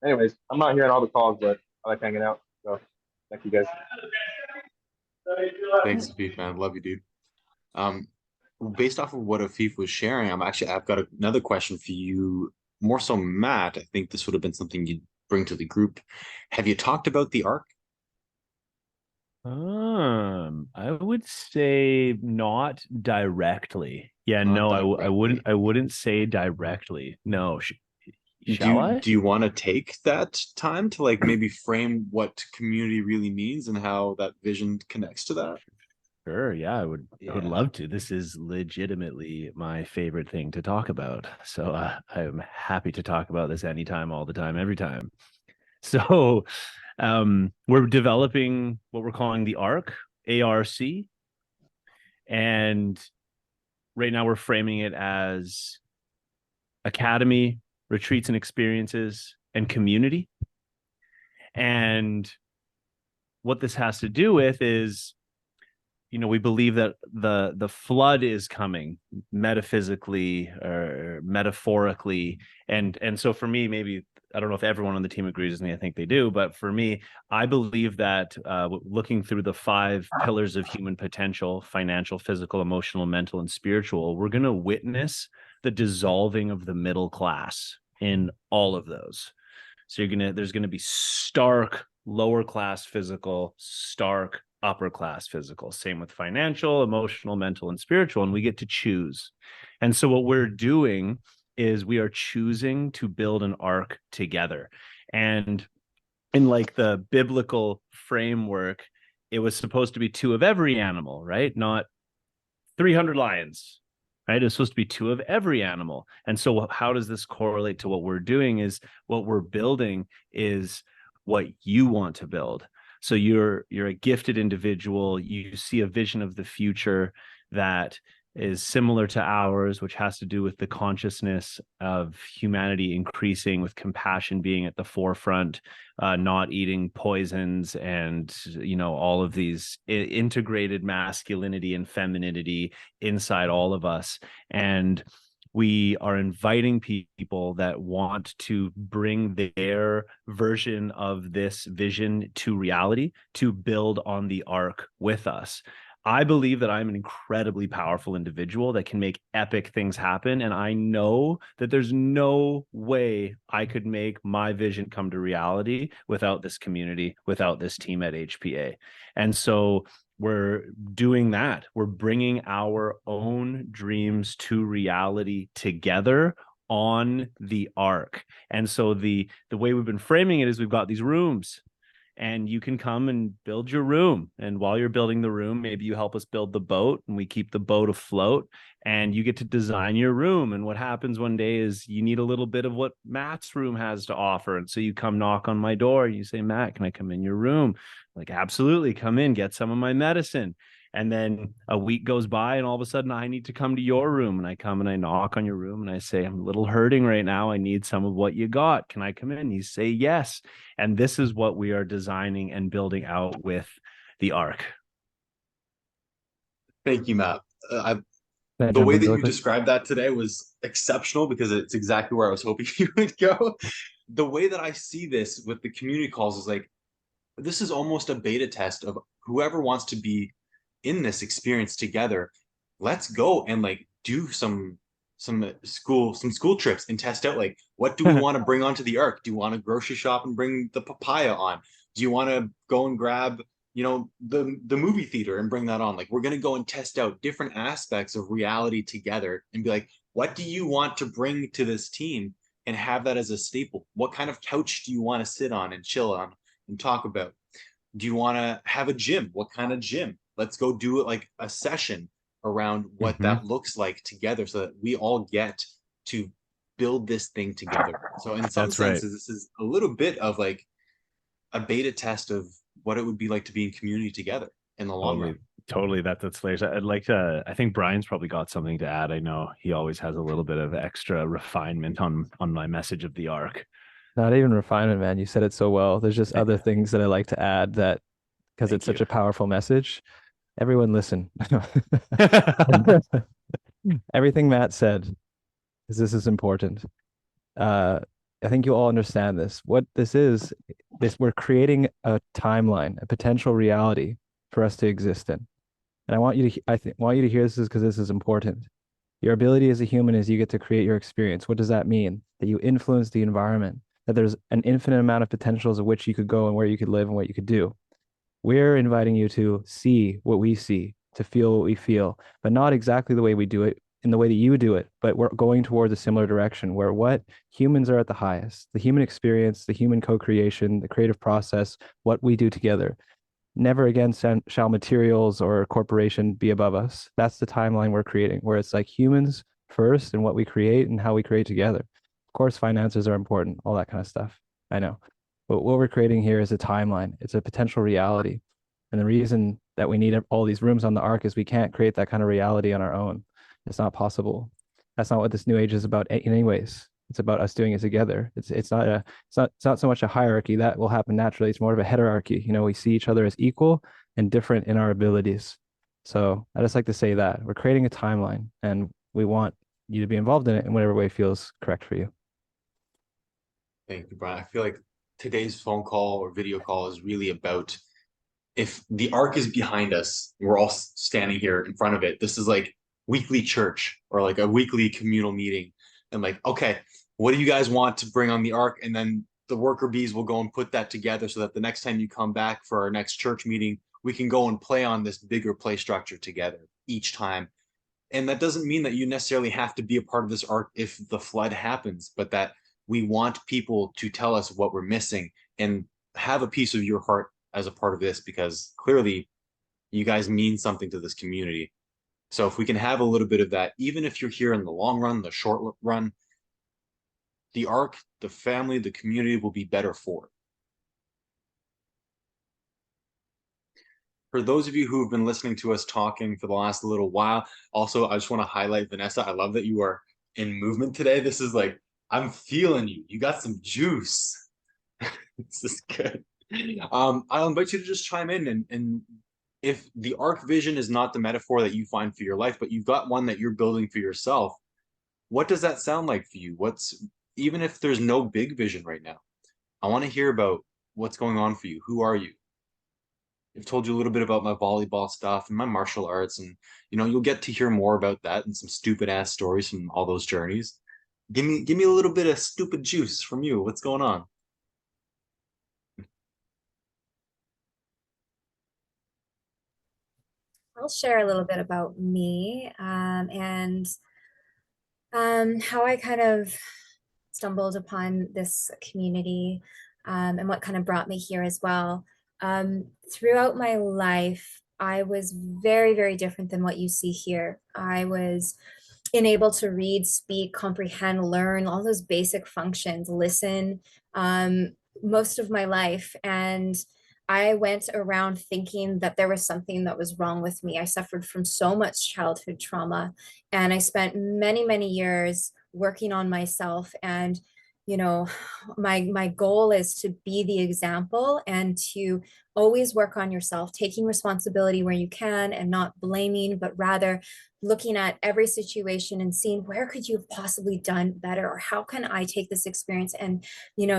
Anyways, I'm not hearing all the calls, but I like hanging out. So thank you guys. Thanks, Afif, man. Love you, dude. Um, Based off of what Afif was sharing, I've got another question for you, more so Matt. I think this would have been something you'd bring to the group. Have you talked about the arc? I would say not directly. Yeah, Not no, directly. I wouldn't say directly. No, Do shall I? do you want to take that time to like maybe frame what community really means and how that vision connects to that? Sure, yeah, I would Yeah. love to. This is legitimately my favorite thing to talk about. So I'm happy to talk about this anytime, all the time, every time. So we're developing what we're calling the ARC, ARC, and right now we're framing it as academy, retreats and experiences, and community. And what this has to do with is, you know, we believe that the flood is coming metaphysically or metaphorically, and so for me, maybe I don't know if everyone on the team agrees with me. I think they do, but for me, I believe that looking through the 5 pillars of human potential: financial, physical, emotional, mental, and spiritual, we're going to witness the dissolving of the middle class in all of those. So there's gonna be stark lower class physical, stark upper class physical. Same with financial, emotional, mental, and spiritual, and we get to choose. And so what we're doing is we are choosing to build an arc together. And in like the biblical framework, it was supposed to be 2 of every animal, right? Not 300 lions, right? It's supposed to be 2 of every animal. And so how does this correlate to what we're doing? Is what we're building is what you want to build. So you're a gifted individual. You see a vision of the future that is similar to ours, which has to do with the consciousness of humanity increasing, with compassion being at the forefront, not eating poisons, and, you know, all of these integrated masculinity and femininity inside all of us. And we are inviting people that want to bring their version of this vision to reality to build on the arc with us. I believe that I'm an incredibly powerful individual that can make epic things happen. And I know that there's no way I could make my vision come to reality without this community, without this team at HPA. And so we're doing that. We're bringing our own dreams to reality together on the arc. And so the way we've been framing it is we've got these rooms, and you can come and build your room. And while you're building the room, maybe you help us build the boat, and we keep the boat afloat, and you get to design your room. And what happens one day is you need a little bit of what Matt's room has to offer. And so you come knock on my door, and you say, Matt, can I come in your room? Like, absolutely, come in, get some of my medicine. And then a week goes by, and all of a sudden I need to come to your room, and I come and I knock on your room and I say, I'm a little hurting right now. I need some of what you got. Can I come in? You say yes. And this is what we are designing and building out with the arc. Thank you, Matt. Can I The jump way in that really you quick? described that today was exceptional because it's exactly where I was hoping you would go. The way that I see this with the community calls is like, this is almost a beta test of whoever wants to be in this experience together. Let's go and like do some school trips and test out like, what do we want to bring onto the arc? Do you want to grocery shop and bring the papaya on? Do you want to go and grab, you know, the movie theater and bring that on? Like, we're going to go and test out different aspects of reality together and be like, what do you want to bring to this team and have that as a staple? What kind of couch do you want to sit on and chill on and talk about? Do you want to have a gym? What kind of gym? Let's go do it like a session around what that looks like together so that we all get to build this thing together. So in some That's right. senses, this is a little bit of like a beta test of what it would be like to be in community together in the long Totally. run. Totally, that's hilarious. I'd like to. I think Brian's probably got something to add. I know he always has a little bit of extra refinement on my message of the arc. Not even refinement, man. You said it so well. There's just other things that I like to add that because Thank it's such you. a powerful message. Everyone listen. Everything Matt said, because this is important. I think you all understand this. What this is, we're creating a timeline, a potential reality for us to exist in. And I want you to, want you to hear this because this is important. Your ability as a human is you get to create your experience. What does that mean? That you influence the environment, that there's an infinite amount of potentials of which you could go and where you could live and what you could do. We're inviting you to see what we see, to feel what we feel, but not exactly the way we do it in the way that you do it, but we're going towards a similar direction where what humans are at the highest, the human experience, the human co-creation, the creative process, what we do together. Never again shall materials or corporation be above us. That's the timeline we're creating, where it's like humans first and what we create and how we create together. Of course, finances are important, all that kind of stuff. I know. But what we're creating here is a timeline. It's a potential reality. And the reason that we need all these rooms on the arc is we can't create that kind of reality on our own. It's not possible. That's not what this new age is about anyways. It's about us doing it together. It's not so much a hierarchy that will happen naturally. It's more of a heterarchy. You know, we see each other as equal and different in our abilities. So I just like to say that we're creating a timeline and we want you to be involved in it in whatever way feels correct for you. Thank you, Brian. I feel like today's phone call or video call is really about if the ark is behind us, we're all standing here in front of it. This is like weekly church or like a weekly communal meeting. And like, okay, what do you guys want to bring on the ark? And then the worker bees will go and put that together so that the next time you come back for our next church meeting, we can go and play on this bigger play structure together each time. And that doesn't mean that you necessarily have to be a part of this arc if the flood happens, but that we want people to tell us what we're missing and have a piece of your heart as a part of this, because clearly you guys mean something to this community. So if we can have a little bit of that, even if you're here in the long run, the short run, the arc, the family, the community will be better for it. For those of you who have been listening to us talking for the last little while, also, I just want to highlight Vanessa. I love that you are in movement today. This is like, I'm feeling you. You got some juice. This is good. I'll invite you to just chime in and if the arc vision is not the metaphor that you find for your life, but you've got one that you're building for yourself, what does that sound like for you? Even if there's no big vision right now, I want to hear about what's going on for you. Who are you? I've told you a little bit about my volleyball stuff and my martial arts, and you'll get to hear more about that and some stupid ass stories from all those journeys. Give me a little bit of stupid juice from you. What's going on? I'll share a little bit about me and how I kind of stumbled upon this community and what kind of brought me here as well. Throughout my life, I was very, very different than what you see here. I was unable to read, speak, comprehend, learn all those basic functions, listen, most of my life. And I went around thinking that there was something that was wrong with me. I suffered from so much childhood trauma, and I spent many, many years working on myself. And my goal is to be the example and to always work on yourself, taking responsibility where you can and not blaming, but rather looking at every situation and seeing where could you have possibly done better, or how can I take this experience and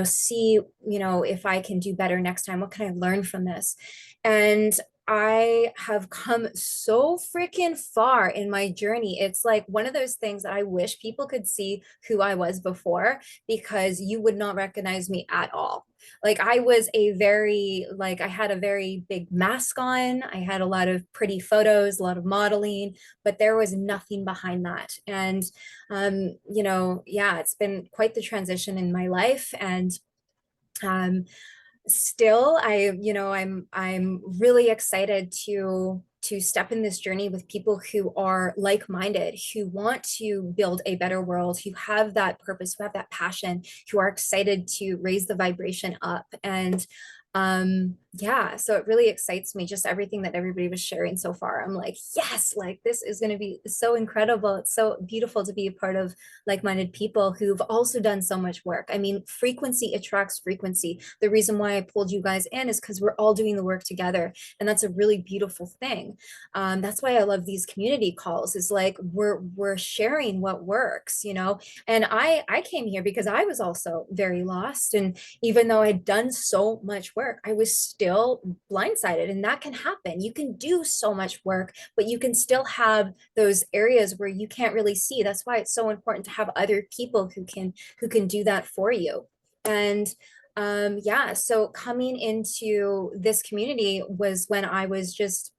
see if I can do better next time. What can I learn from this? And I have come so freaking far in my journey. It's like one of those things that I wish people could see who I was before, because you would not recognize me at all. Like I was I had a very big mask on. I had a lot of pretty photos, a lot of modeling, but there was nothing behind that. And, yeah, it's been quite the transition in my life. And, still I'm really excited to step in this journey with people who are like-minded, who want to build a better world, who have that purpose, who have that passion, who are excited to raise the vibration up. And Yeah, so it really excites me, just everything that everybody was sharing so far. I'm like, yes, like this is going to be so incredible. It's so beautiful to be a part of like-minded people who've also done so much work. I mean, frequency attracts frequency. The reason why I pulled you guys in is because we're all doing the work together, and that's a really beautiful thing. That's why I love these community calls, is like we're sharing what works, you know. And I came here because I was also very lost, and even though I'd done so much work, I was still blindsided, and that can happen. You can do so much work, but you can still have those areas where you can't really see. That's why it's so important to have other people who can do that for you. And yeah, so coming into this community was when I was just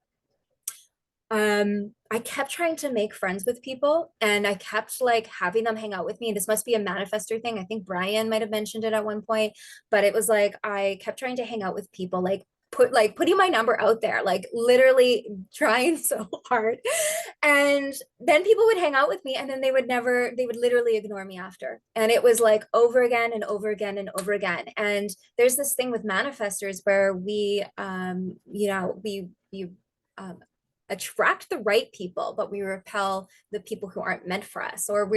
I kept trying to make friends with people, and I kept like having them hang out with me. This must be a manifestor thing. I think Brian might have mentioned it at one point, but it was like I kept trying to hang out with people, like putting my number out there, like literally trying so hard. And then people would hang out with me, and then they would literally ignore me after. And it was like over again and over again and over again. And there's this thing with manifestors where we you know, we um, attract the right people, but we repel the people who aren't meant for us. Or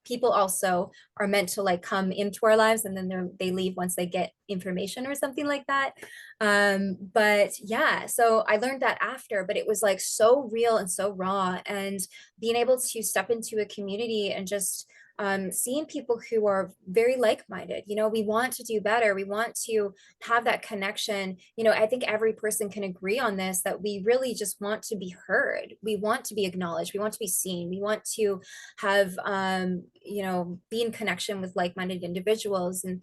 people also are meant to like come into our lives, and then they leave once they get information or something like that. But yeah, so I learned that after, but it was like so real and so raw. And being able to step into a community and just seeing people who are very like-minded, you know, we want to do better, we want to have that connection. You know, I think every person can agree on this, that we really just want to be heard, we want to be acknowledged, we want to be seen, we want to have you know, be in connection with like-minded individuals. And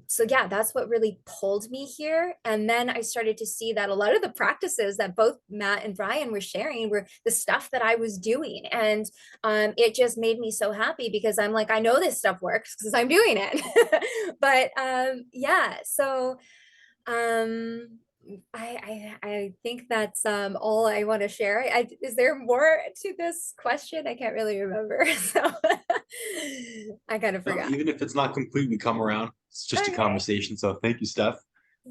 so yeah, that's what really pulled me here. And then I started to see that a lot of the practices that both Matt and Brian were sharing were the stuff that I was doing. And it just made me so happy, because I'm like, I know this stuff works because I'm doing it. But yeah, so um I think that's all I want to share. Is there more to this question? I can't really remember. So I kind of No, forgot. even if it's not complete, we come around. It's just a Okay. conversation. So thank you, Steph.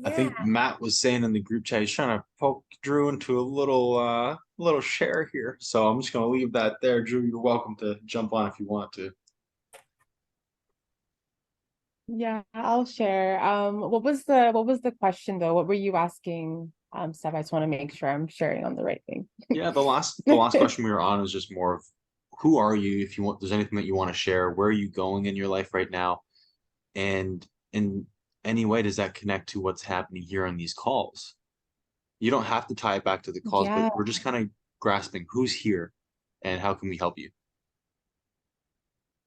I Yeah. think Matt was saying in the group chat, he's trying to poke Drew into a little share here. So I'm just gonna leave that there. Drew, you're welcome to jump on if you want to. Yeah, I'll share. What was the question though? What were you asking, Steph? I just want to make sure I'm sharing on the right thing. Yeah, the last question we were on is just more of who are you, if you want, there's anything that you want to share, where are you going in your life right now? And in any way does that connect to what's happening here on these calls? You don't have to tie it back to the calls, but Yeah, we're just kind of grasping who's here and how can we help you?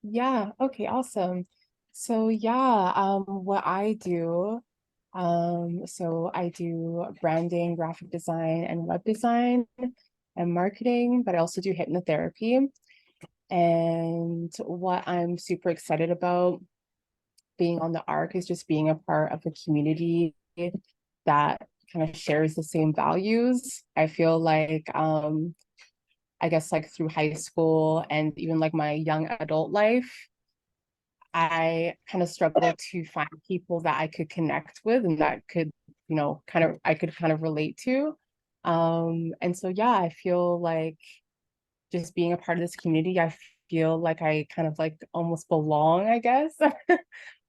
yeah. Okay, awesome. So yeah, what I do, so I do branding, graphic design, and web design and marketing, but I also do hypnotherapy. And what I'm super excited about being on the arc is just being a part of a community that kind of shares the same values. I feel like I guess like through high school and even like my young adult life, I kind of struggled to find people that I could connect with and that could, you know, I could kind of relate to. And so yeah, I feel like just being a part of this community, I feel like I kind of like almost belong, I guess.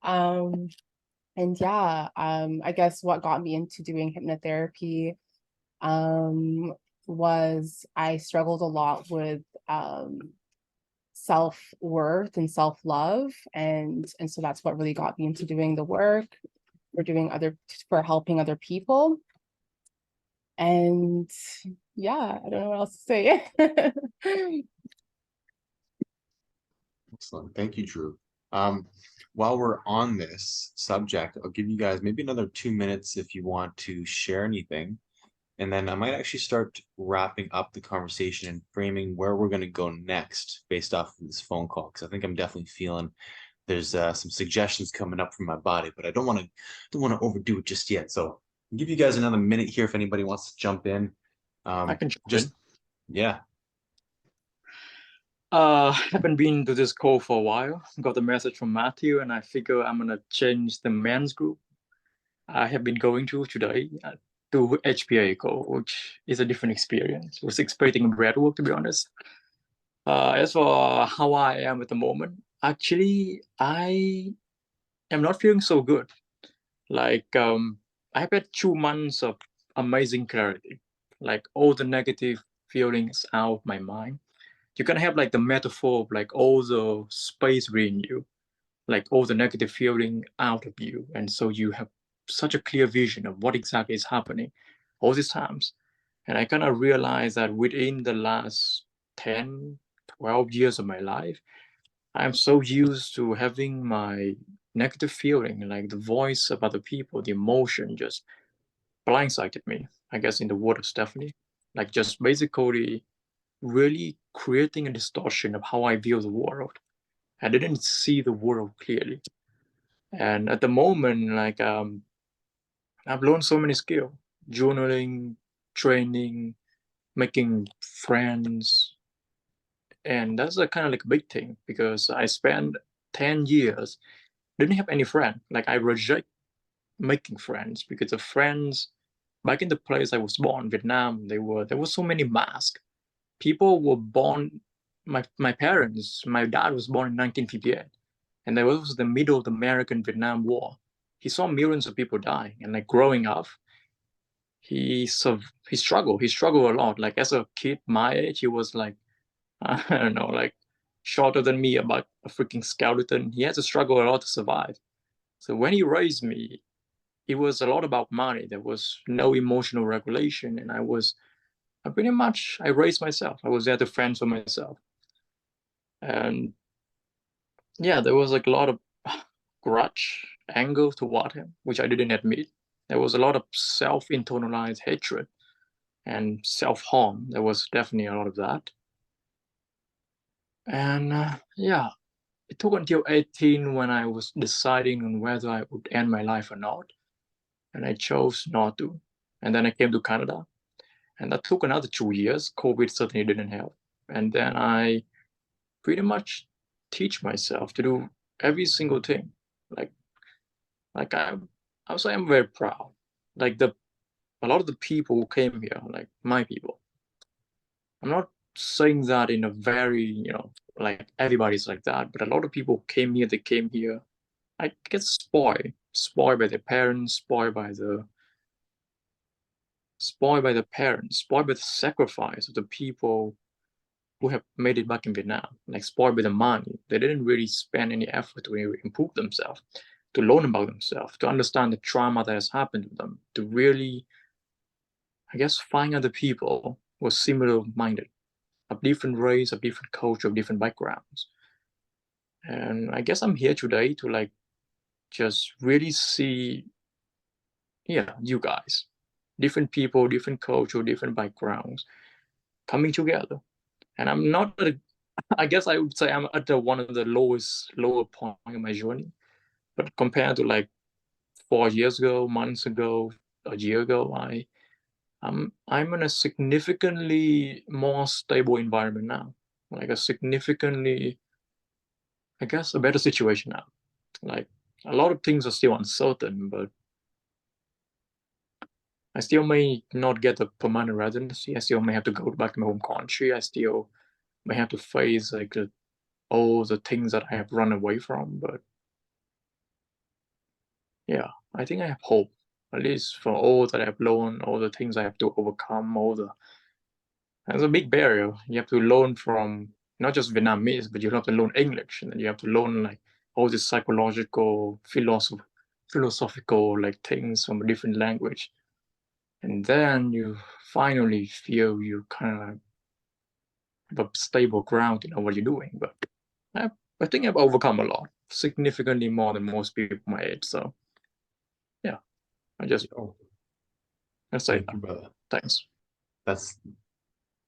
um and yeah, I guess what got me into doing hypnotherapy um was I struggled a lot with self-worth and self-love, and so that's what really got me into doing the work for helping other people. And yeah, I don't know what else to say. Excellent. Thank you, Drew. While we're on this subject, I'll give you guys maybe another 2 minutes if you want to share anything. And then I might actually start wrapping up the conversation and framing where we're going to go next based off of this phone call. Because I think I'm definitely feeling there's some suggestions coming up from my body, but I don't want to overdo it just yet. So I'll give you guys another minute here if anybody wants to jump in. I can jump Just in. yeah. Haven't been to this call for a while. Got a message from Matthew, and I figure I'm gonna change the men's group. I have been going through today to HPA call, which is a different experience. I was expecting breath work, to be honest. As for how I am at the moment, actually, I am not feeling so good. Like, I've had 2 months of amazing clarity. Like, all the negative feelings out of my mind. You can have like the metaphor of like all the space within you, like all the negative feeling out of you. And so you have such a clear vision of what exactly is happening all these times. And I kind of realized that within the last 10, 12 years of my life, I'm so used to having my negative feeling, like the voice of other people, the emotion just blindsided me, I guess, in the word of Stephanie. Like just basically really creating a distortion of how I view the world. I didn't see the world clearly. And at the moment, like I've learned so many skills: journaling, training, making friends, and that's a kind of like a big thing because I spent 10 years didn't have any friend. Like I reject making friends because the friends back in the place I was born, Vietnam, there were so many masks. People were born. My parents, my dad was born in 1958, and there was the middle of the American Vietnam War. He saw millions of people dying, and like growing up, he struggled. He struggled a lot. Like as a kid my age, he was like I don't know, like shorter than me, about a freaking skeleton. He had to struggle a lot to survive. So when he raised me, it was a lot about money. There was no emotional regulation, and I raised myself. I was there to fend for myself, and yeah, there was like a lot of grudge, anger toward him, which I didn't admit. There was a lot of self-internalized hatred and self-harm. There was definitely a lot of that. And yeah, it took until 18 when I was deciding on whether I would end my life or not, and I chose not to. And then I came to Canada, and that took another 2 years. COVID certainly didn't help. And then I pretty much teach myself to do every single thing. Like like I would say I'm very proud. Like a lot of the people who came here, like my people. I'm not saying that in a very, like everybody's like that, but a lot of people came here, they came here, I get spoiled by their parents, spoiled by the parents, spoiled by the sacrifice of the people who have made it back in Vietnam, like spoiled by the money. They didn't really spend any effort to really improve themselves, to learn about themselves, to understand the trauma that has happened to them, to really, I guess, find other people who are similar minded, of different race, of different culture, of different backgrounds. And I guess I'm here today to like just really see, yeah, you guys, different people, different culture, different backgrounds coming together. And I'm not at I guess I would say I'm at one of the lower point in my journey. But compared to like 4 years ago, months ago, a year ago, I'm in a significantly more stable environment now. Like a significantly, I guess, a better situation now. Like a lot of things are still uncertain, but I still may not get a permanent residency. I still may have to go back to my home country. I still may have to face like all the things that I have run away from. But yeah, I think I have hope, at least for all that I've learned, all the things I have to overcome, there's a big barrier. You have to learn from not just Vietnamese, but you have to learn English, and then you have to learn like all these psychological, philosophical like things from a different language. And then you finally feel you kind of have a stable ground to know what you're doing. But I think I've overcome a lot, significantly more than most people my age. So yeah, let's say Thank you, brother. Thanks. That's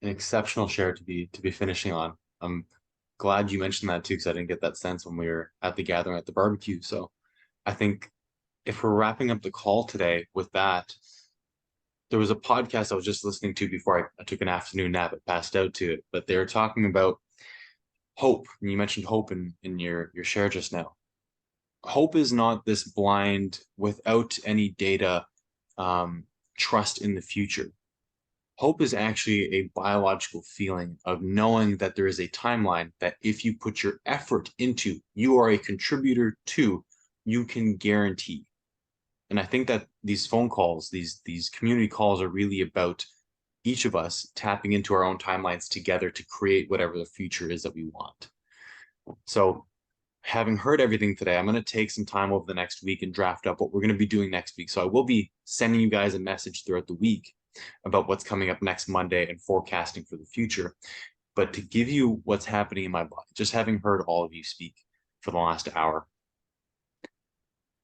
an exceptional share to be finishing on. I'm glad you mentioned that too, because I didn't get that sense when we were at the gathering at the barbecue. So I think if we're wrapping up the call today with that, there was a podcast I was just listening to before I took an afternoon nap. I passed out to it, but they were talking about hope, and you mentioned hope in your share just now. hope is not this blind, without any data, trust in the future. Hope is actually a biological feeling of knowing that there is a timeline that if you put your effort into, you are a contributor to, you can guarantee. And I think that these phone calls, these community calls are really about each of us tapping into our own timelines together to create whatever the future is that we want. So having heard everything today, I'm going to take some time over the next week and draft up what we're going to be doing next week. So I will be sending you guys a message throughout the week about what's coming up next Monday and forecasting for the future. But to give you what's happening in my body, just having heard all of you speak for the last hour,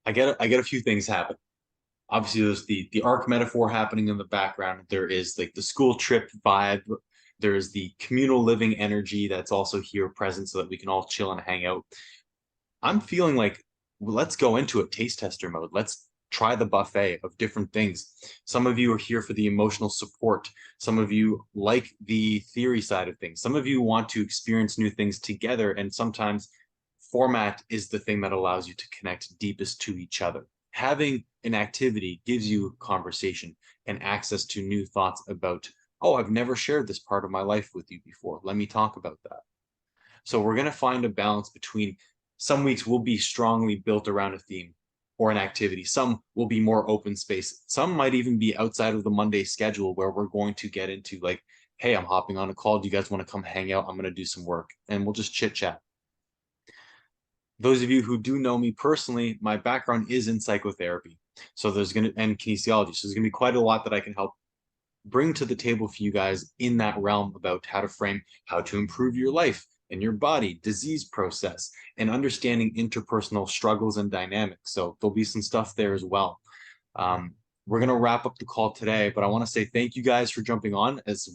I get a few things happen. Obviously, there's the arc metaphor happening in the background. There is like the school trip vibe. There's the communal living energy that's also here present so that we can all chill and hang out. I'm feeling like, well, let's go into a taste tester mode. Let's try the buffet of different things. Some of you are here for the emotional support. Some of you like the theory side of things. Some of you want to experience new things together. And sometimes format is the thing that allows you to connect deepest to each other. Having an activity gives you conversation and access to new thoughts about, oh, I've never shared this part of my life with you before. Let me talk about that. So we're going to find a balance between some weeks will be strongly built around a theme or an activity. Some will be more open space. Some might even be outside of the Monday schedule where we're going to get into like, hey, I'm hopping on a call. Do you guys want to come hang out? I'm going to do some work and we'll just chit chat. Those of you who do know me personally, my background is in psychotherapy. So there's going to, and kinesiology. So there's going to be quite a lot that I can help bring to the table for you guys in that realm about how to frame, how to improve your life and your body, disease process, and understanding interpersonal struggles and dynamics. So there'll be some stuff there as well. We're going to wrap up the call today, but I want to say thank you guys for jumping on as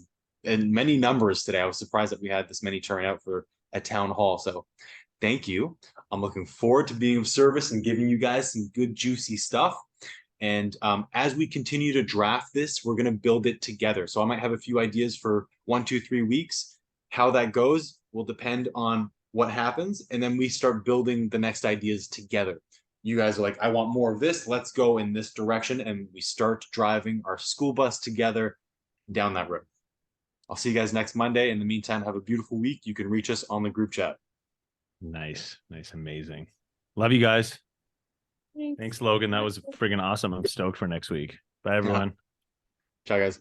in many numbers today. I was surprised that we had this many turn out for a town hall. So thank you. I'm looking forward to being of service and giving you guys some good, juicy stuff. And as we continue to draft this, we're going to build it together. So I might have a few ideas for 1, 2, 3 weeks. How that goes will depend on what happens. And then we start building the next ideas together. You guys are like, I want more of this. Let's go in this direction. And we start driving our school bus together down that road. I'll see you guys next Monday. In the meantime, have a beautiful week. You can reach us on the group chat. Nice. Amazing. Love you guys. Thanks, Logan. That was friggin' awesome. I'm stoked for next week. Bye, everyone. Ciao, guys.